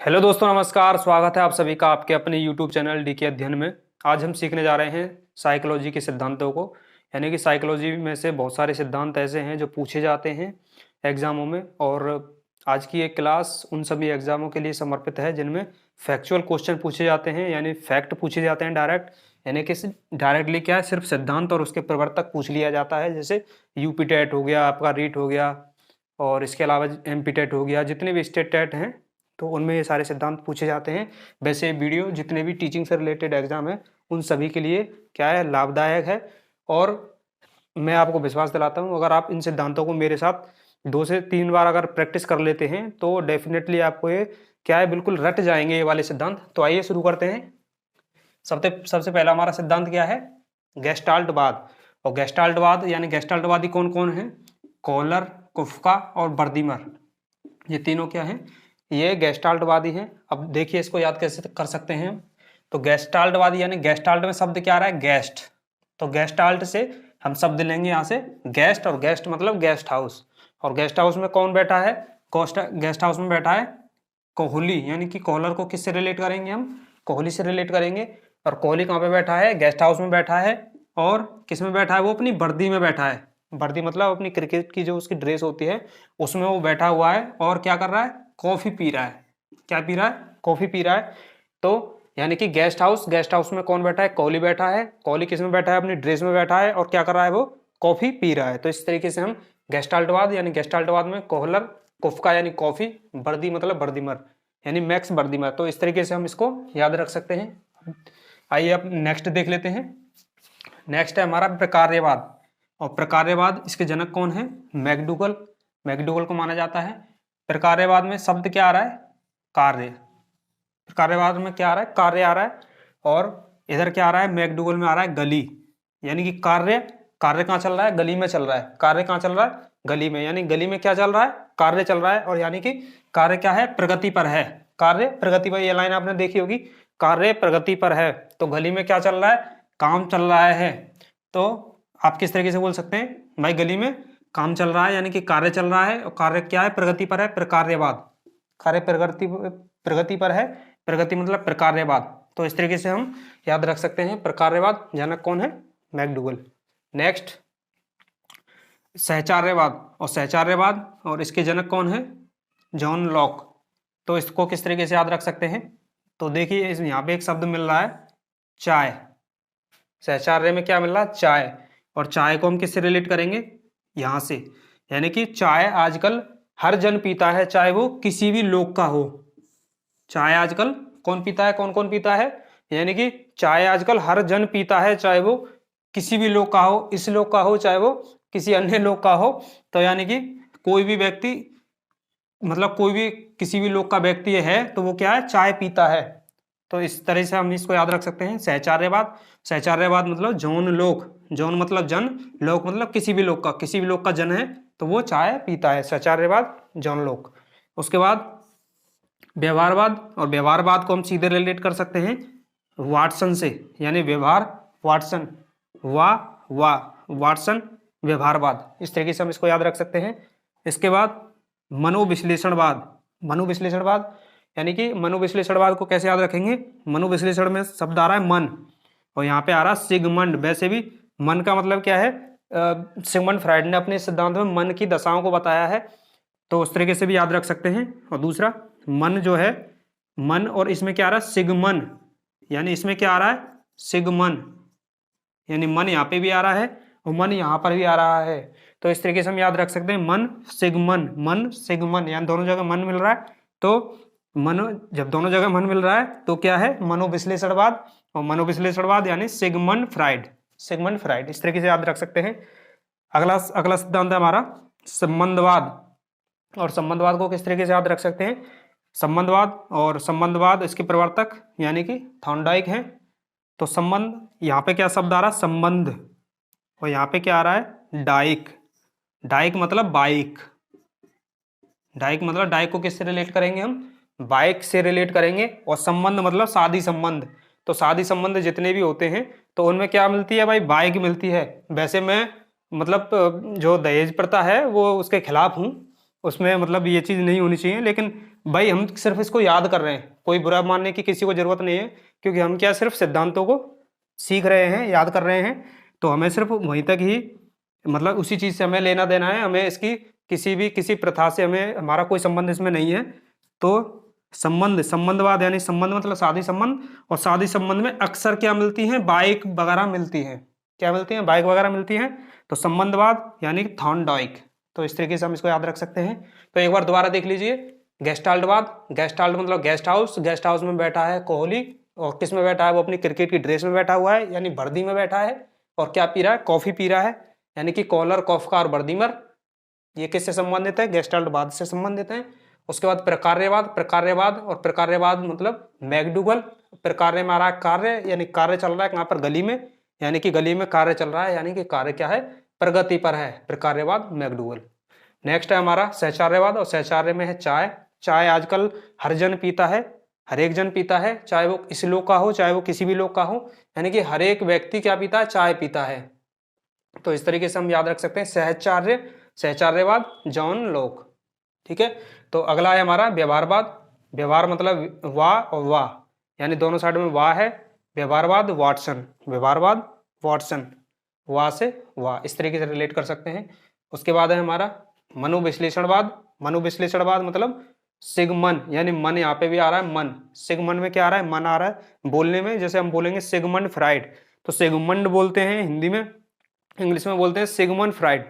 Hello दोस्तों, नमस्कार। स्वागत है आप सभी का आपके अपने यूट्यूब चैनल डी के अध्ययन में। आज हम सीखने जा रहे हैं साइकोलॉजी के सिद्धांतों को। यानी कि साइकोलॉजी में से बहुत सारे सिद्धांत ऐसे हैं जो पूछे जाते हैं एग्जामों में, और आज की एक क्लास उन सभी एग्जामों के लिए समर्पित है जिनमें फैक्चुअल क्वेश्चन पूछे जाते हैं, यानी फैक्ट पूछे जाते हैं डायरेक्ट। यानी कि डायरेक्टली क्या है, सिर्फ सिद्धांत और उसके प्रवर्तक पूछ लिया जाता है। जैसे यूपी टेट हो गया, आपका रीट हो गया, और इसके अलावा एमपी टेट हो गया, जितने भी स्टेट टेट हैं तो उनमें ये सारे सिद्धांत पूछे जाते हैं। वैसे वीडियो जितने भी टीचिंग से रिलेटेड एग्जाम है उन सभी के लिए क्या है, लाभदायक है। और मैं आपको विश्वास दिलाता हूँ, अगर आप इन सिद्धांतों को मेरे साथ 2 से 3 बार अगर प्रैक्टिस कर लेते हैं तो डेफिनेटली आपको ये क्या है, बिल्कुल रट जाएंगे ये वाले सिद्धांत। तो आइए शुरू करते हैं। सबसे पहला हमारा सिद्धांत क्या है, गेस्टाल्टवाद। और गेस्टाल्टवाद यानी गेस्टाल्टवादी कौन कौन है? कॉलर, कुफ्का और बर्दीमर, ये तीनों क्या हैं, ये गेस्टाल्टवादी हैं। अब देखिए इसको याद कैसे कर सकते हैं हम। तो गेस्टाल्टवादी यानी गेस्टाल्ट में शब्द क्या आ रहा है, गेस्ट। तो गेस्टाल्ट से हम शब्द लेंगे यहाँ से गेस्ट, और गेस्ट मतलब गेस्ट हाउस। और गेस्ट हाउस में कौन बैठा है? गेस्ट हाउस में बैठा है कोहली, यानी कि कॉलर को किससे रिलेट करेंगे हम? कोहली से रिलेट करेंगे। और कोहली कहाँ पे बैठा है? गेस्ट हाउस में बैठा है। और किस में बैठा है? वो अपनी वर्दी में बैठा है। वर्दी मतलब अपनी क्रिकेट की जो उसकी ड्रेस होती है उसमें वो बैठा हुआ है। और क्या कर रहा है? कॉफी पी रहा है। क्या पी रहा है? कॉफी पी रहा है। तो यानी कि गेस्ट हाउस में कौन बैठा है? कोहली बैठा है। कोहली किस में बैठा है? अपनी ड्रेस में बैठा है। और क्या कर रहा है? वो कॉफी पी रहा है। तो इस तरीके से हम गेस्टाल्टवाद यानी गेस्टाल्टवाद में कोहलर, कुफ्का यानी कॉफी, बर्दी मतलब बर्दीमर यानी मैक्स बर्दीमर, तो इस तरीके से हम इसको याद रख सकते हैं। आइए अब नेक्स्ट देख लेते हैं। नेक्स्ट है हमारा प्रकार्यवाद। और प्रकार्यवाद, इसके जनक कौन है? मैकडूगल। मैकडूगल को माना जाता है। प्रकार्यवाद में शब्द क्या आ रहा है? कार्य। प्रकार्यवाद में क्या आ रहा है? कार्य आ रहा है। और इधर क्या आ रहा है? मैकडूगल में आ रहा है गली। यानी कि कार्य, कार्य कहाँ चल रहा है? गली में चल रहा है। कार्य कहाँ चल रहा है? गली में। यानी गली में क्या चल रहा है? कार्य चल रहा है। और यानी कि कार्य क्या है? प्रगति पर है। कार्य प्रगति पर, ये लाइन आपने देखी होगी, कार्य प्रगति पर है। तो गली में क्या चल रहा है? काम चल रहा है। तो आप किस तरीके से बोल सकते हैं, भाई गली में काम चल रहा है, यानी कि कार्य चल रहा है। और कार्य क्या है? प्रगति पर है। प्रकार्यवाद, कार्य प्रगति पर है। प्रगति मतलब प्रकार्यवाद। तो इस तरीके से हम याद रख सकते हैं प्रकार्यवाद। जनक कौन है? मैकडूगल। नेक्स्ट सहचार्यवाद। और सहचार्यवाद और इसके जनक कौन है? John Locke. तो इसको किस तरीके से याद रख सकते हैं? तो देखिए यहाँ पे एक शब्द मिल रहा है चाय। सहचार्य में क्या मिल रहा है? चाय। और चाय को हम किससे रिलेट करेंगे? यहाँ से। यानी कि चाय आजकल हर जन पीता है, चाहे वो किसी भी लोग का हो। चाय आजकल कौन पीता है? कौन कौन पीता है? यानी कि चाय आजकल हर जन पीता है, चाहे वो किसी भी लोग का हो, इस लोग का हो, चाहे वो किसी अन्य लोग का हो। तो यानी कि कोई भी व्यक्ति, मतलब कोई भी किसी भी लोग का व्यक्ति है तो वो क्या है? चाय पीता है। तो इस तरह से हम इसको याद रख सकते हैं सहचार्यवाद। सहचार्यवाद मतलब जौन लोग, जौन मतलब जन, लोग मतलब किसी भी लोग का, किसी भी लोग का जन है तो वो चाय पीता है। सहचार्यवाद, जौन लोग। उसके बाद व्यवहारवाद। और व्यवहारवाद को हम सीधे रिलेट कर सकते हैं वाटसन से, यानी व्यवहार वाटसन, वाटसन व्यवहारवाद। इस तरीके से हम इसको याद रख सकते हैं। इसके बाद मनोविश्लेषणवाद। मनोविश्लेषणवाद यानी कि मनोविश्लेषणवाद को कैसे याद रखेंगे? मनोविश्लेषण में शब्द आ रहा है मन, और यहाँ पे आ रहा है सिगमंड। वैसे भी मन का मतलब क्या है? सिगमंड फ्राइड ने अपने सिद्धांत में मन की दशाओं को बताया है, तो उस तरीके से भी याद रख सकते हैं। और दूसरा मन जो है, मन, और इसमें क्या आ रहा है? सिगमन, यानी इसमें क्या आ रहा है? सिगमन, यानी मन यहाँ पे भी आ रहा है और मन यहाँ पर भी आ रहा है। तो इस तरीके से हम याद रख सकते हैं मन सिगमन, मन सिगमन, यानी दोनों जगह मन मिल रहा है। तो जब दोनों जगह मन मिल रहा है तो क्या है? मनोविश्लेषणवाद। और मनोविश्लेषणवाद यानी सिगमंड फ्राइड, सिगमंड फ्राइड। इस तरीके से याद रख सकते हैं। अगला अगला सिद्धांत है हमारा संबंधवाद। और संबंधवाद को किस तरीके से याद रख सकते हैं? संबंधवाद, और संबंधवाद इसके प्रवर्तक यानी कि थॉर्नडाइक हैं। तो संबंध, यहाँ पे क्या शब्द आ रहा है? संबंध। और यहाँ पे क्या आ रहा है? डाइक। डाइक मतलब बाइक। डाइक मतलब, डाइक को किससे रिलेट करेंगे हम? बाइक से रिलेट करेंगे। और संबंध मतलब शादी संबंध। तो शादी संबंध जितने भी होते हैं तो उनमें क्या मिलती है भाई? बाइक मिलती है। वैसे मैं मतलब जो दहेज प्रथा है वो उसके खिलाफ हूँ, उसमें मतलब ये चीज़ नहीं होनी चाहिए। लेकिन भाई हम सिर्फ इसको याद कर रहे हैं, कोई बुरा मानने की किसी को जरूरत नहीं है, क्योंकि हम क्या सिर्फ सिद्धांतों को सीख रहे हैं, याद कर रहे हैं। तो हमें सिर्फ वहीं तक ही मतलब उसी चीज़ से हमें लेना देना है, हमें इसकी किसी प्रथा से हमें हमारा कोई संबंध इसमें नहीं है। तो संबंधवाद यानी संबंध मतलब शादी संबंध, और शादी संबंध में अक्सर क्या मिलती हैं, बाइक वगैरह मिलती हैं। क्या मिलती हैं? बाइक वगैरह मिलती हैं। तो संबंधवाद यानी थॉर्नडाइक। तो इस तरीके से हम इसको याद रख सकते हैं। तो एक बार दोबारा देख लीजिए। गेस्टाल्टवाद, गेस्टाल्ट मतलब गेस्ट हाउस, गेस्ट हाउस में बैठा है कोहली, और किस में बैठा है? वो अपनी क्रिकेट की ड्रेस में बैठा हुआ है, यानी वर्दी में बैठा है, और क्या पी रहा है? कॉफी पी रहा है, यानी कि कॉलर, कॉफकार, वर्दीमर। ये किससे संबंधित है? गेस्टाल्टवाद से संबंधित है। उसके बाद प्रकार्यवाद, प्रकार्यवाद और प्रकार्यवाद मतलब मैकडूगल। प्रकार्य में आ रहा है कार्य, यानी कार्य चल रहा है कहाँ पर? गली में, यानी कि गली में कार्य चल रहा है, यानी कि कार्य क्या है? प्रगति पर है। प्रकार्यवाद, मैकडूगल। नेक्स्ट है हमारा सहचार्यवाद, और सहचार्य में है चाय। चाय आजकल हर जन पीता है, हर एक जन पीता है, चाहे वो इस लोग का हो चाहे वो किसी भी लोग का हो, यानी कि हर एक व्यक्ति क्या पीता है? चाय पीता है। तो इस तरीके से हम याद रख सकते हैं सहचार्य, सहचार्यवाद, जॉन लॉक। ठीक है। तो अगला है हमारा व्यवहारवाद। व्यवहार मतलब वाह और वाह, यानी दोनों साइड में वाह है। व्यवहारवाद, वाटसन, व्यवहारवाद, वाटसन, वाह से वाह, इस तरीके से रिलेट कर सकते हैं। उसके बाद है हमारा मनोविश्लेषणवाद। मनोविश्लेषणवाद मतलब सिगमन, यानी मन यहाँ पे भी आ रहा है, मन। सिगमन में क्या आ रहा है? मन आ रहा है। बोलने में जैसे हम बोलेंगे सिगमंड फ्राइड, तो सिगमंड बोलते हैं हिंदी में, इंग्लिश में बोलते हैं सिगमंड फ्राइड,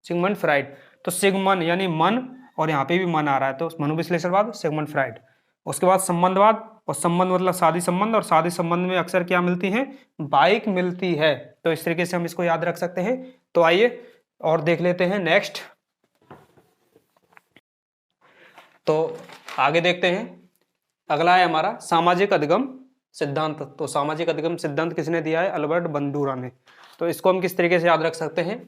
सिगमंड फ्राइड। तो सिगमन यानी मन, और यहाँ पे भी मन आ रहा है, तो मनोविश्लेषणवाद, सिगमंड फ्राइड। उसके बाद संबंधवाद, और संबंध मतलब शादी संबंध, और शादी संबंध में अक्सर क्या मिलती है? बाइक मिलती है। तो इस तरीके से हम इसको याद रख सकते हैं। तो आइए और देख लेते हैं नेक्स्ट। तो आगे देखते हैं। अगला है हमारा सामाजिक अधिगम सिद्धांत। तो सामाजिक अधिगम सिद्धांत किसने दिया है? अल्बर्ट बंडूरा ने। तो इसको हम किस तरीके से याद रख सकते हैं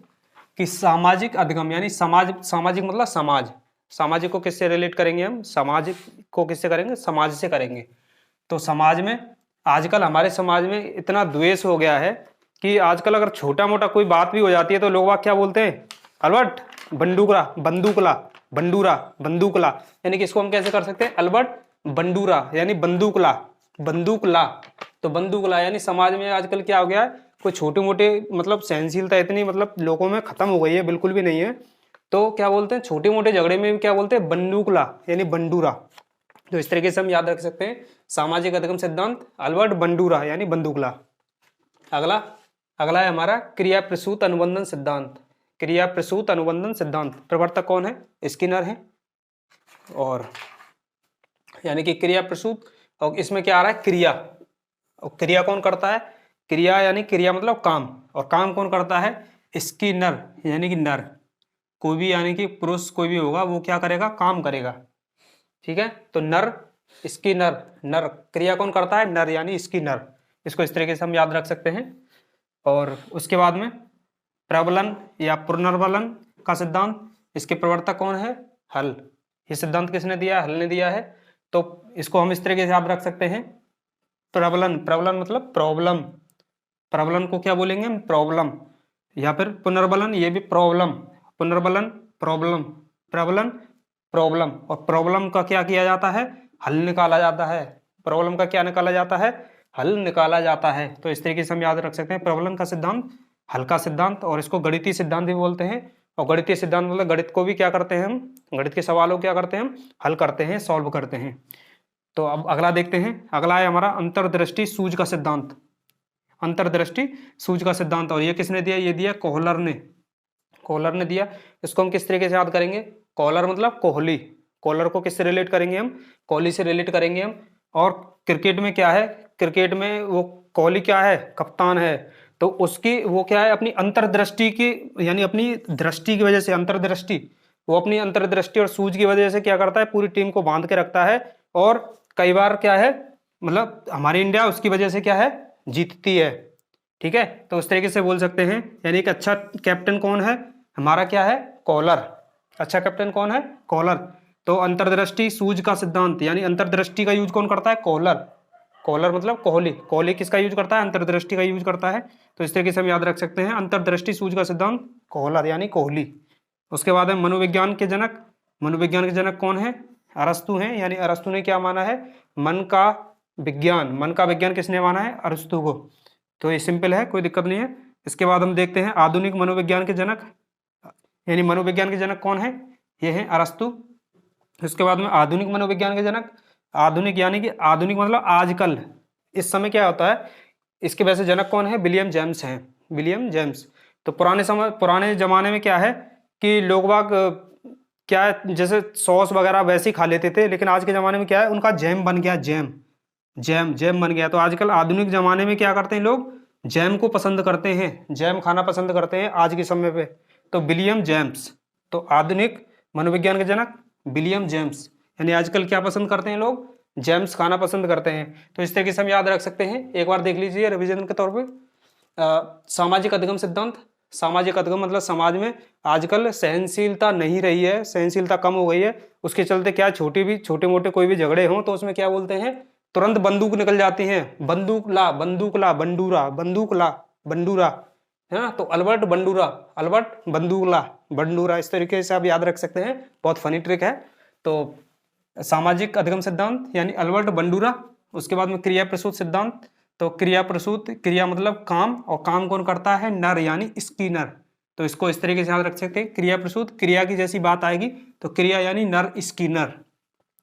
कि सामाजिक अधिगम यानी समाज, सामाजिक मतलब समाज, सामाजिक को किससे रिलेट करेंगे हम? सामाजिक को किससे करेंगे? समाज से करेंगे। तो समाज में आजकल हमारे समाज में इतना द्वेष हो गया है कि आजकल अगर छोटा मोटा कोई बात भी हो जाती है तो लोग क्या बोलते हैं? अल्बर्ट बंडूरा, बंदूकला, बंडूरा, बंदूकला, यानी कि इसको हम कैसे कर सकते हैं? अल्बर्ट बंडूरा यानी बंदूकला, बंदूकला। तो बंदूकला यानी समाज में आजकल क्या हो गया है? कोई छोटे मोटे मतलब सहनशीलता इतनी मतलब लोगों में खत्म हो गई है, बिल्कुल भी नहीं है। तो क्या बोलते हैं? छोटे मोटे झगड़े में भी क्या बोलते हैं? बंदूकला यानी बंडूरा। तो इस तरीके से हम याद रख सकते हैं सामाजिक अधिगम सिद्धांत अल्बर्ट बंडूरा यानी बंदूकला। अगला अगला है हमारा क्रिया प्रसूत अनुबंधन सिद्धांत। क्रिया प्रसूत अनुबंधन सिद्धांत प्रवर्तक कौन है? स्किनर है। और यानी कि क्रिया प्रसूत, और इसमें क्या आ रहा है? क्रिया। और क्रिया कौन करता है? क्रिया यानी क्रिया मतलब काम, और काम कौन करता है? स्किनर यानी कि नर। कोई भी यानी कि पुरुष कोई भी होगा वो क्या करेगा? काम करेगा। ठीक है। तो नर, स्किनर, नर। क्रिया कौन करता है? नर यानी स्किनर। इसको इस तरीके से हम याद रख सकते हैं। और उसके बाद में प्रबलन या पुनर्बलन का सिद्धांत, इसके प्रवर्तक कौन है? हल। ये सिद्धांत किसने दिया? हल ने दिया है। तो इसको हम इस तरीके से याद रख सकते हैं। प्रबलन, प्रबलन मतलब प्रॉब्लम, प्रबलन को क्या बोलेंगे हम? प्रॉब्लम। या फिर पुनर्बलन, ये भी प्रॉब्लम, पुनर्बलन प्रॉब्लम, प्रबलन प्रॉब्लम। और प्रॉब्लम का क्या किया जाता है? हल निकाला जाता है। प्रॉब्लम का क्या निकाला जाता है? हल निकाला जाता है। तो इस तरीके से हम याद रख सकते हैं प्रबलन का सिद्धांत, हल का सिद्धांत, और इसको गणितीय सिद्धांत भी बोलते हैं। और गणितीय सिद्धांत मतलब गणित को भी क्या करते हैं हम? गणित के सवालों को क्या करते हैं हम? हल करते हैं, सॉल्व करते हैं। तो अब अगला देखते हैं। अगला है हमारा अंतर्दृष्टि सूझ का सिद्धांत। अंतर्दृष्टि सूझ का सिद्धांत, और ये किसने दिया? ये दिया कोहलर ने, कोहलर ने दिया। इसको हम किस तरीके से याद करेंगे? कॉलर मतलब कोहली, कॉलर को किससे रिलेट करेंगे हम? कोहली से रिलेट करेंगे हम। और क्रिकेट में क्या है? क्रिकेट में वो कोहली क्या है? कप्तान है। तो उसकी वो क्या है? अपनी अंतर्दृष्टि की यानी अपनी दृष्टि की वजह से, अंतर्दृष्टि, वो अपनी अंतर्दृष्टि और सूझ की वजह से क्या करता है? पूरी टीम को बांध के रखता है। और कई बार क्या है मतलब हमारी इंडिया उसकी वजह से क्या है? जीतती है। ठीक है। तो उस तरीके से बोल सकते हैं। यानी कि अच्छा कैप्टन कौन है? हमारा क्या है? कॉलर। अच्छा कैप्टन कौन है? कॉलर। तो अंतर्दृष्टि सूझ का सिद्धांत यानी अंतर्दृष्टि का यूज कौन करता है? कॉलर। कॉलर मतलब कोहली। कोहली किसका यूज करता है? अंतर्दृष्टि का यूज करता है। तो इस तरीके से हम याद रख सकते हैं अंतर्दृष्टि सूझ का सिद्धांत कॉलर यानी कोहली। उसके बाद है मनोविज्ञान के जनक मनोविज्ञान के जनक कौन है? अरस्तु हैं। यानी अरस्तु ने क्या माना है? मन का विज्ञान। मन का विज्ञान किसने माना है? अरस्तु को। तो ये सिंपल है, कोई दिक्कत नहीं है। इसके बाद हम देखते हैं आधुनिक मनोविज्ञान के जनक, यानी मनोविज्ञान के जनक कौन है? ये है अरस्तु। इसके बाद में आधुनिक मनोविज्ञान के जनक, आधुनिक यानी कि आधुनिक मतलब आजकल, इस समय क्या होता है, इसके वैसे जनक कौन है? विलियम जेम्स हैं। William James. तो पुराने जमाने में क्या है कि लोग बाग क्या है, जैसे सॉस वगैरह वैसे ही खा लेते थे, लेकिन आज के ज़माने में क्या है, उनका जैम बन गया, जैम बन गया। तो आजकल आधुनिक ज़माने में क्या करते हैं लोग? जैम को पसंद करते हैं, जैम खाना पसंद करते हैं आज के समय पे। तो विलियम जेम्स। तो आधुनिक मनोविज्ञान के जनक विलियम जेम्स, यानी आजकल क्या पसंद करते हैं लोग? जैम्स खाना पसंद करते हैं। तो इस तरीके से हम याद रख सकते हैं। एक बार देख लीजिए रिविजन के तौर पर। सामाजिक अधिगम सिद्धांत। सामाजिक अधिगम मतलब समाज में आजकल सहनशीलता नहीं रही है, सहनशीलता कम हो गई है। उसके चलते क्या, छोटे मोटे कोई भी झगड़े हों तो उसमें क्या बोलते हैं, तुरंत बंदूक निकल जाती है। बंदूक ला बंडूरा, बंदूक ला बंडूरा, है ना। तो अल्बर्ट बंदूक ला बंडूरा, इस तरीके से आप याद रख सकते हैं। बहुत फनी ट्रिक है। तो सामाजिक अधिगम सिद्धांत यानी अल्बर्ट बंडूरा। उसके बाद में क्रिया प्रसूत सिद्धांत। तो क्रिया प्रसूत, क्रिया मतलब काम, और काम कौन करता है? नर, यानी स्किनर। तो इसको इस तरीके से याद रख सकते हैं। क्रिया प्रसूत, क्रिया की जैसी बात आएगी तो क्रिया यानी नर, स्किनर।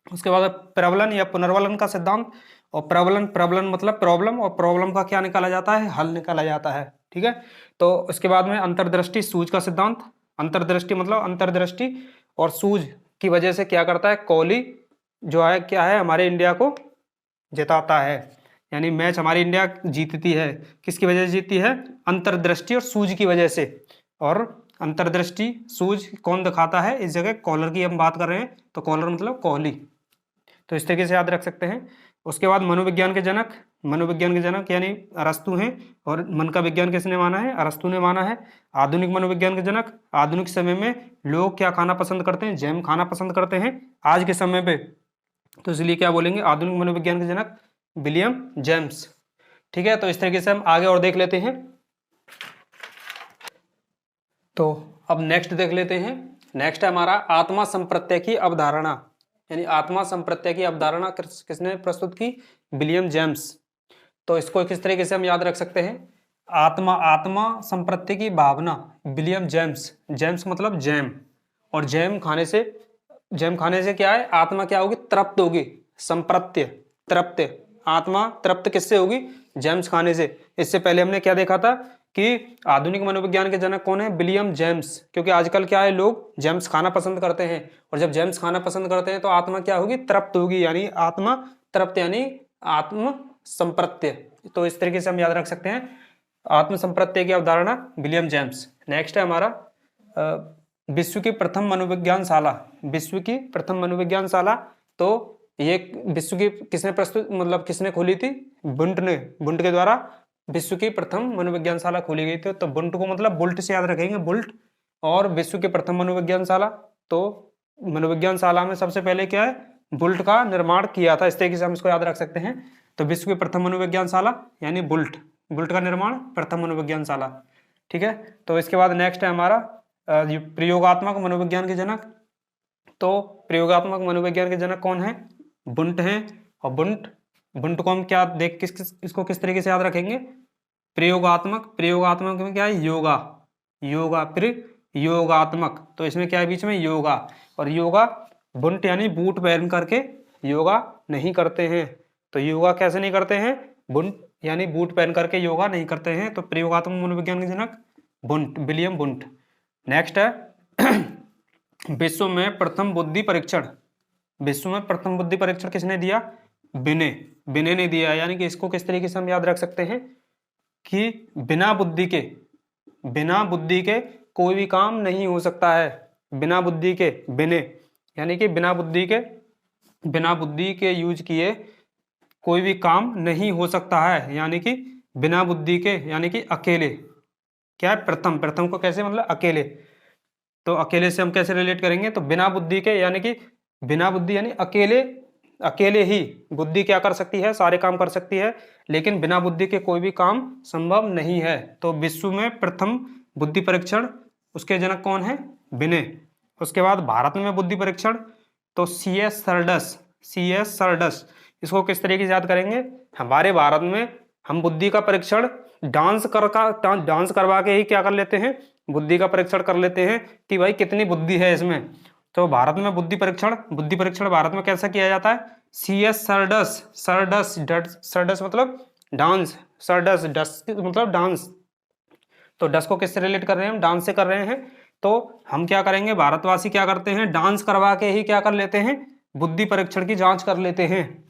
उसके बाद प्रबलन या पुनर्वलन का सिद्धांत। और प्रबलन मतलब प्रॉब्लम, और प्रॉब्लम का क्या निकाला जाता है? हल निकाला जाता है। ठीक है। तो उसके बाद में अंतर्दृष्टि सूझ का सिद्धांत। अंतर्दृष्टि मतलब अंतर्दृष्टि और सूझ की वजह से क्या करता है? कोहली जो है क्या है, हमारे इंडिया को जिताता है। यानी मैच हमारी इंडिया जीतती है। किसकी वजह से जीतती है? अंतर्दृष्टि और सूझ की वजह से। और अंतर्दृष्टि सूझ कौन दिखाता है? इस जगह कॉलर की हम बात कर रहे हैं, तो कॉलर मतलब कोहली। तो इस तरीके से याद रख सकते हैं। उसके बाद मनोविज्ञान के जनक यानी अरस्तु हैं। और मन का विज्ञान किसने माना है? अरस्तु ने माना है। आधुनिक मनोविज्ञान के जनक, आधुनिक समय में लोग क्या खाना पसंद करते हैं? जैम खाना पसंद करते हैं आज के समय पे। तो इसलिए क्या बोलेंगे? आधुनिक मनोविज्ञान के जनक विलियम जेम्स। ठीक है। तो इस तरीके से हम आगे और देख लेते हैं। तो अब नेक्स्ट देख लेते हैं। नेक्स्ट है हमारा आत्मा संप्रत्यय की अवधारणा। यानी आत्मा संप्रत्यय की अवधारणा किसने प्रस्तुत की? William James. तो इसको किस तरीके से हम याद रख सकते हैं? आत्मा संप्रत्यय की भावना, विलियम जेम्स मतलब जैम। और जैम खाने से क्या है? आत्मा क्या होगी? तृप्त होगी। संप्रत्यय तृप्त, आत्मा तृप्त किससे होगी? जेम्स खाने से। इससे पहले हमने क्या देखा था कि आधुनिक मनोविज्ञान के जनक कौन है? William James. क्योंकि आजकल क्या है, लोग जेम्स खाना पसंद करते हैं, और जब जेम्स खाना पसंद करते हैं तो आत्मा क्या होगी? तृप्त होगी। यानी आत्मा तृप्त यानी आत्म संप्रत्यय। तो इस तरीके से हम याद रख सकते हैं आत्म संप्रत्यय की अवधारणा विलियम जेम्स। नेक्स्ट है हमारा विश्व की प्रथम मनोविज्ञान शाला। तो ये विश्व की किसने प्रस्तुत मतलब किसने खोली थी? बुंट के द्वारा विश्व की प्रथम मनोविज्ञान शाला खोली गई थी। तो बुंट को मतलब बुल्ट से याद रखेंगे, बुल्ट। और विश्व की प्रथम मनोविज्ञान शाला, तो मनोविज्ञान शाला में सबसे पहले क्या है? बुल्ट का निर्माण किया था। इस तरीके से हम इसको याद रख सकते हैं। तो विश्व की प्रथम मनोविज्ञान शाला यानी बुल्ट का निर्माण, प्रथम मनोविज्ञान शाला। ठीक है। तो इसके बाद नेक्स्ट है हमारा प्रयोगात्मक मनोविज्ञान के जनक। तो प्रयोगात्मक मनोविज्ञान के जनक कौन है? बुंट हैं। और बुंट को हम क्या इसको किस तरीके से याद रखेंगे? प्रयोगात्मक में क्या है? योगा प्रयोगात्मक। तो इसमें क्या है? बीच में योगा। और योगा बुंट यानी बूट पहन करके योगा नहीं करते हैं। तो योगा कैसे नहीं करते हैं? बुंट यानी बूट पहन करके योगा नहीं करते हैं। तो प्रयोगात्मक मनोविज्ञान के जनक विलियम बुंट। नेक्स्ट है विश्व में प्रथम बुद्धि परीक्षण किसने दिया? बिने ने दिया। यानी कि इसको किस तरीके से हम याद रख सकते हैं कि बिना बुद्धि के कोई भी काम नहीं हो सकता है। बिना बुद्धि के यानी कि बिना बुद्धि के यूज किए कोई भी काम नहीं हो सकता है। यानी कि बिना बुद्धि के यानी कि अकेले क्या है? प्रथम को कैसे मतलब अकेले। तो अकेले से हम कैसे रिलेट करेंगे? तो बिना बुद्धि के यानी कि बिना बुद्धि यानी अकेले ही बुद्धि क्या कर सकती है? सारे काम कर सकती है। लेकिन बिना बुद्धि के कोई भी काम संभव नहीं है। तो विश्व में प्रथम बुद्धि परीक्षण, उसके जनक कौन है? बिने। उसके बाद भारत में बुद्धि परीक्षण, तो CS सरडस, इसको किस तरीके से याद करेंगे? हमारे भारत में हम बुद्धि का परीक्षण डांस करवा के ही क्या कर लेते हैं, बुद्धि का परीक्षण कर लेते हैं कि भाई कितनी बुद्धि है इसमें। तो भारत में बुद्धि परीक्षण भारत में कैसा किया जाता है? CS सरडस मतलब डांस, डस मतलब डांस। तो डस को किससे रिलेट कर रहे हैं? हम डांस से कर रहे हैं। तो हम क्या करेंगे, भारतवासी क्या करते हैं, डांस करवा के ही क्या कर लेते हैं, बुद्धि परीक्षण की जांच कर लेते हैं।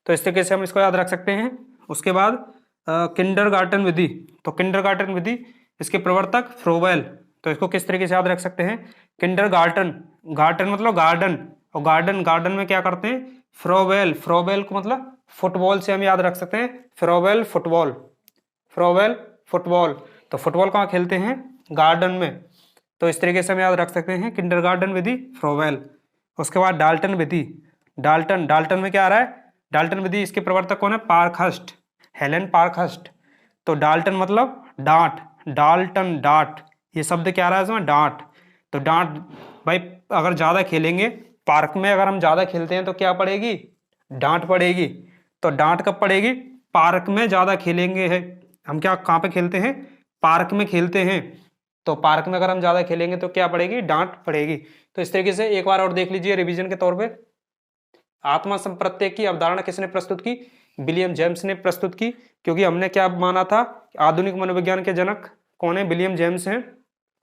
तो इस तरीके से हम इसको याद रख सकते हैं। उसके बाद किंडरगार्टन विधि, तो किंडरगार्टन विधि इसके प्रवर्तक फ्रोबेल, तो इसको किस तरीके से याद रख सकते हैं? किंडरगार्टन, गार्टन मतलब गार्डन, और गार्डन में क्या करते हैं, फ्रोबेल को मतलब फुटबॉल से हम याद रख सकते हैं, फ्रोबेल फुटबॉल। तो फुटबॉल कहाँ खेलते हैं? गार्डन में। तो इस तरीके से हम याद रख सकते हैं किंडरगार्टन विधि, फ्रोबेल। उसके बाद डाल्टन विधि, डाल्टन में क्या आ रहा है? डाल्टन विधि इसके प्रवर्तक कौन है? Parkhurst, Helen Parkhurst. तो डाल्टन मतलब डांट, डांट, ये शब्द क्या आ रहा है इसमें? डांट। तो डांट भाई अगर ज्यादा खेलेंगे, पार्क में अगर हम ज्यादा खेलते हैं तो क्या पड़ेगी? डांट पड़ेगी। तो डांट कब पड़ेगी? पार्क में ज्यादा खेलेंगे है हम, क्या कहाँ पे खेलते हैं? पार्क में खेलते हैं। तो पार्क में अगर हम ज्यादा खेलेंगे तो क्या पड़ेगी? डांट पड़ेगी। तो इस तरीके से एक बार और देख लीजिए रिवीजन के तौर पे। आत्मा संप्रत्यय की अवधारणा किसने प्रस्तुत की? विलियम जेम्स ने प्रस्तुत की, क्योंकि हमने क्या माना था, आधुनिक मनोविज्ञान के जनक कौन है? विलियम जेम्स हैं।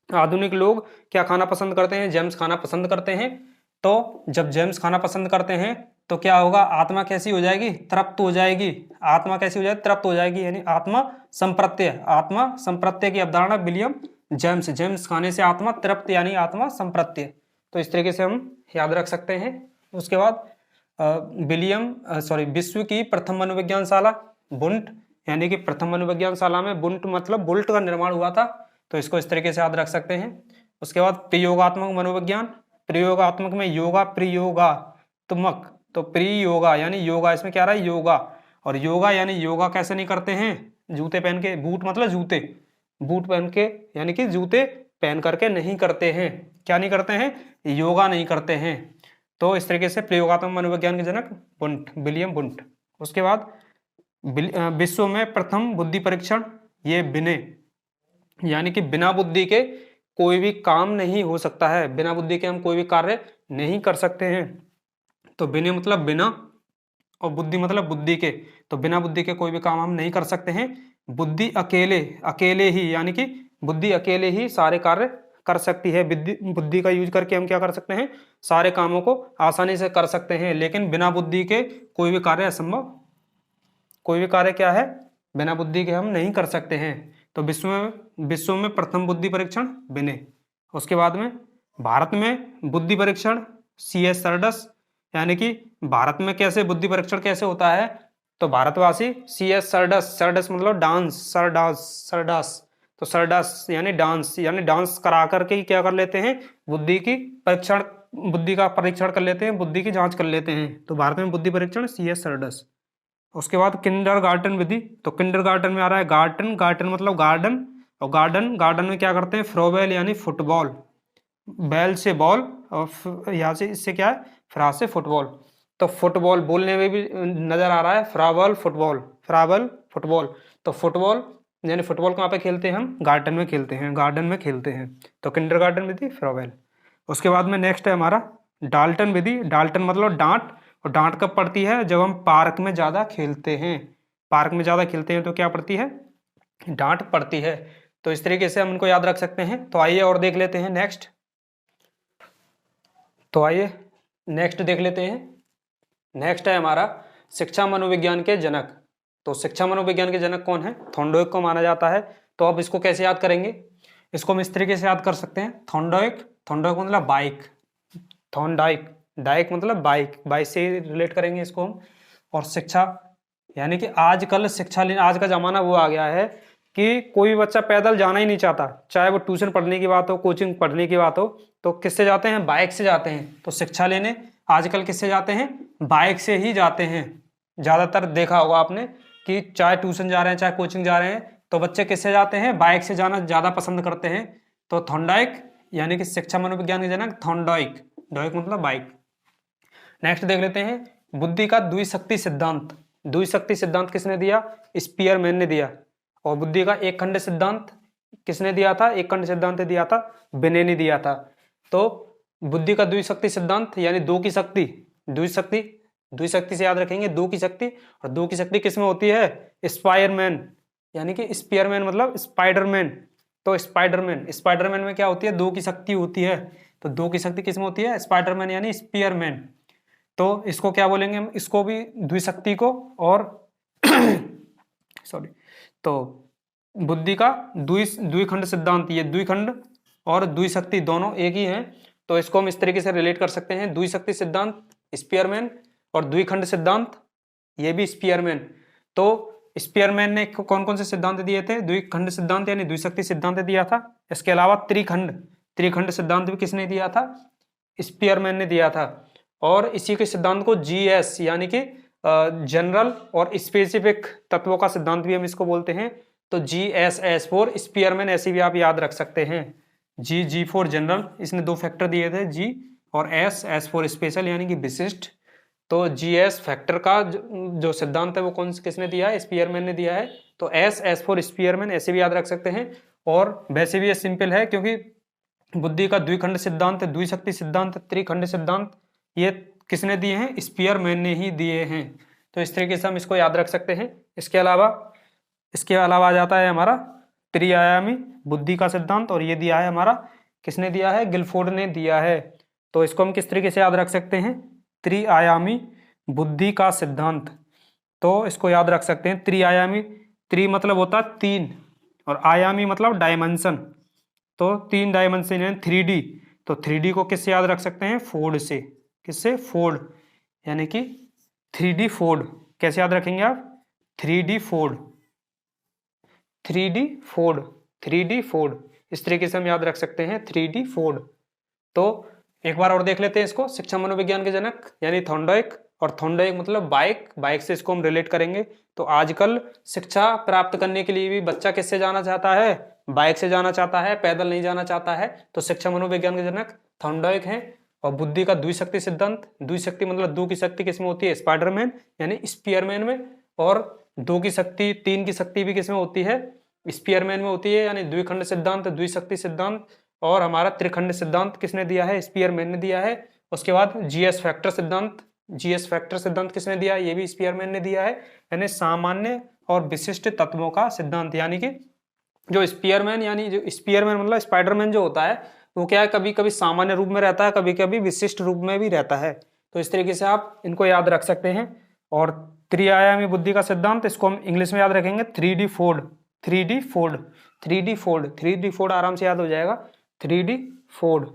आधुनिक लोग क्या खाना पसंद करते हैं? जेम्स खाना पसंद करते हैं। तो जब जेम्स खाना पसंद करते हैं तो क्या होगा? आत्मा कैसी हो जाएगी? तृप्त हो जाएगी। आत्मा कैसी हो जाएगी? तृप्त हो जाएगी, यानी आत्मा संप्रत्यय की अवधारणा विलियम जेम्स खाने से आत्मा तृप्त यानी आत्मा संप्रत्यय। तो इस तरीके से हम याद रख सकते हैं। उसके बाद विश्व की प्रथम मनोविज्ञान शाला बुंट, यानी कि प्रथम मनोविज्ञान शाला में बुंट मतलब बुल्ट का निर्माण हुआ था। तो इसको इस तरीके से याद रख सकते हैं। उसके बाद प्रयोगात्मक मनोविज्ञान, प्रयोगात्मक में योगा प्रयोगात्मक, तो प्रियोगा यानी योगा, इसमें क्या रहा है? योगा। और योगा यानी योगा कैसे नहीं करते हैं? जूते पहन के, बूट मतलब जूते, बूट पहन के यानी कि जूते पहन करके नहीं करते हैं। क्या नहीं करते हैं? योगा नहीं करते हैं। तो इस तरीके से प्रयोगात्मक मनोविज्ञान के जनक बुंट, विलियम बुंट। उसके बाद विश्व में प्रथम बुद्धि परीक्षण, ये बिने, यानी कि बिना बुद्धि के कोई भी काम नहीं हो सकता है, बिना बुद्धि के हम कोई भी कार्य नहीं कर सकते हैं। तो बिने मतलब बिना, और बुद्धि मतलब बुद्धि के, तो बिना बुद्धि के कोई भी काम हम नहीं कर सकते हैं। बुद्धि अकेले ही, यानी कि बुद्धि अकेले ही सारे कार्य कर सकती है। बुद्धि का यूज करके हम क्या कर सकते हैं? सारे कामों को आसानी से कर सकते हैं। लेकिन बिना बुद्धि के कोई भी कार्य असंभव, कोई भी कार्य क्या है? बिना बुद्धि के हम नहीं कर सकते हैं। तो विश्व में प्रथम बुद्धि परीक्षण बिने। उसके बाद में भारत में बुद्धि परीक्षण CS सरडस, यानी कि भारत में कैसे बुद्धि परीक्षण कैसे होता है? तो भारतवासी CS सरडस मतलब डांस, सरडास, तो सरडास यानी डांस करा करके ही क्या कर लेते हैं? बुद्धि का परीक्षण कर लेते हैं, बुद्धि की जांच कर लेते हैं। तो भारत में बुद्धि परीक्षण CS सरडस। उसके बाद किंडरगार्टन विधि, तो किंडरगार्टन में आ रहा है गार्टन मतलब गार्डन, और गार्डन में क्या करते हैं? फ्रोबेल यानी फुटबॉल, बैल से बॉल, और यहाँ से इससे क्या है? फ्रास से फुटबॉल। तो फुटबॉल बोलने में भी नजर आ रहा है, फ्राबल फुटबॉल। तो फुटबॉल यानी फुटबॉल कहाँ पे खेलते हैं हम? गार्डन में खेलते हैं। तो किंडरगार्टन विधि, फ्रोबेल। उसके बाद में नेक्स्ट है हमारा डाल्टन विधि। डाल्टन मतलब डांट, और डांट कब पड़ती है? जब हम पार्क में ज्यादा खेलते हैं तो क्या पड़ती है? डांट पड़ती है। तो इस तरीके से हम इनको याद रख सकते हैं। तो आइए और देख लेते हैं नेक्स्ट। देख लेते हैं। नेक्स्ट है हमारा शिक्षा मनोविज्ञान के जनक। तो शिक्षा मनोविज्ञान के जनक कौन है? थॉर्नडाइक को माना जाता है। तो अब इसको कैसे याद करेंगे? इसको हम इस तरीके से याद कर सकते हैं। थॉर्नडाइक मतलब बाइक, डाइक मतलब बाइक से रिलेट करेंगे इसको हम। और शिक्षा यानी कि आजकल आज का जमाना वो आ गया है कि कोई बच्चा पैदल जाना ही नहीं चाहता, चाहे वो ट्यूशन पढ़ने की बात हो, कोचिंग पढ़ने की बात हो, तो किससे जाते हैं? बाइक से जाते हैं। तो शिक्षा लेने आजकल किससे जाते हैं? बाइक से ही जाते हैं। ज्यादातर देखा होगा आपने कि चाहे ट्यूशन जा रहे हैं, चाहे कोचिंग जा रहे हैं, तो बच्चे किससे जाते हैं? बाइक से जाना ज्यादा पसंद करते हैं। तो थॉर्नडाइक यानी कि शिक्षा मनोविज्ञान के जनक थॉर्नडाइक, डाइक मतलब बाइक। नेक्स्ट देख लेते हैं बुद्धि का द्विशक्ति सिद्धांत। द्विशक्ति सिद्धांत किसने दिया? स्पीयरमैन ने दिया। और बुद्धि का एक खंड सिद्धांत किसने दिया था? एक खंड सिद्धांत दिया था बिने ने दिया था। तो बुद्धि का द्विशक्ति सिद्धांत यानी दो की शक्ति, द्विशक्ति, द्विशक्ति से याद रखेंगे दो की शक्ति, और दो की शक्ति किसमें होती है? स्पायरमैन, यानी कि स्पीयरमैन मतलब स्पाइडरमैन। तो स्पाइडरमैन, स्पाइडरमैन में क्या होती है? दो की शक्ति होती है। तो दो की शक्ति किसमें होती है? स्पाइडरमैन यानी स्पीयरमैन। तो इसको क्या बोलेंगे हम? इसको भी द्विशक्ति को, और सॉरी, तो बुद्धि का द्विखंड सिद्धांत, ये द्विखंड और द्विशक्ति दोनों एक ही हैं। तो इसको हम इस तरीके से रिलेट कर सकते हैं, द्विशक्ति सिद्धांत स्पीयरमैन और द्विखंड सिद्धांत ये भी स्पीयरमैन। तो स्पीयरमैन ने कौन कौन से सिद्धांत दिए थे? द्विखंड सिद्धांत यानी द्विशक्ति सिद्धांत दिया था। इसके अलावा त्रिखंड सिद्धांत भी किसने दिया था? स्पीयरमैन ने दिया था। और इसी के सिद्धांत को जीएस यानी कि जनरल और स्पेसिफिक तत्वों का सिद्धांत भी हम इसको बोलते हैं। तो GSS फॉर स्पीयरमैन ऐसे भी आप याद रख सकते हैं। G फॉर जनरल, इसने दो फैक्टर दिए थे, G और S फॉर स्पेशल यानी कि विशिष्ट। तो GS फैक्टर का जो सिद्धांत है वो किसने दिया है? स्पीयरमैन ने दिया है। तो S फॉर स्पीयरमैन ऐसे भी याद रख सकते हैं। और वैसे भी ये सिंपल है क्योंकि बुद्धि का द्विखंड सिद्धांत, द्विशक्ति सिद्धांत, त्रिखंड सिद्धांत ये किसने दिए हैं? स्पीयरमैन ने ही दिए हैं। तो इस तरीके से हम इसको याद रख सकते हैं। इसके अलावा आ जाता है हमारा त्रिआयामी बुद्धि का सिद्धांत, और ये दिया है हमारा, किसने दिया है? गिलफोर्ड ने दिया है। तो इसको हम किस तरीके से याद रख सकते हैं? त्रिआयामी बुद्धि का सिद्धांत। तो इसको याद रख सकते हैं त्रिआयामी, त्रि मतलब होता है तीन, और आयामी मतलब डायमेंशन। तो तीन डायमेंशन है 3D। तो 3D को किससे याद रख सकते हैं? फोर्ड से। किससे? फोर्ड, यानी कि 3D फोर्ड। कैसे याद रखेंगे आप? 3D Ford, 3D Ford, 3D Ford, इस तरीके से हम याद रख सकते हैं 3D फोर्ड। तो एक बार और देख लेते हैं इसको। शिक्षा मनोविज्ञान के जनक यानी थॉर्नडाइक, और थॉर्नडाइक मतलब बाइक, बाइक से इसको हम रिलेट करेंगे। तो आजकल शिक्षा प्राप्त करने के लिए भी बच्चा किससे जाना चाहता है? बाइक से जाना चाहता है, पैदल नहीं जाना चाहता है। तो शिक्षा मनोविज्ञान के जनक थॉर्नडाइक हैं। और बुद्धि का द्विशक्ति सिद्धांत, द्विशक्ति मतलब दो की शक्ति किसमें होती है? स्पाइडरमैन यानी स्पीयरमैन में। और दो की शक्ति, तीन की शक्ति भी किसमें होती है? स्पीयरमैन में होती है, यानी द्विखंड सिद्धांत, द्विशक्ति सिद्धांत। और हमारा त्रिखंड सिद्धांत किसने दिया है? स्पीयरमैन ने दिया है। उसके बाद GS फैक्टर सिद्धांत, GS फैक्टर सिद्धांत किसने दिया? ये भी स्पीयरमैन ने दिया है, यानी सामान्य और विशिष्ट तत्वों का सिद्धांत। यानी कि जो स्पीयरमैन मतलब स्पाइडरमैन जो होता है वो क्या है? कभी कभी सामान्य रूप में रहता है, कभी कभी विशिष्ट रूप में भी रहता है। तो इस तरीके से आप इनको याद रख सकते हैं। और त्रिआयामी बुद्धि का सिद्धांत, इसको हम इंग्लिश में याद रखेंगे 3D Ford, 3D Ford, 3D Ford, 3D Ford आराम से याद हो जाएगा, 3D फोर्ड।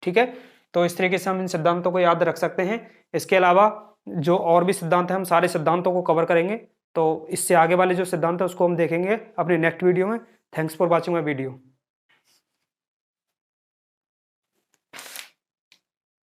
ठीक है, तो इस तरीके से हम इन सिद्धांतों को याद रख सकते हैं। इसके अलावा जो और भी सिद्धांत हैं, हम सारे सिद्धांतों को कवर करेंगे। तो इससे आगे वाले जो सिद्धांत है उसको हम देखेंगे अपनी नेक्स्ट वीडियो में। Thanks for watching my video.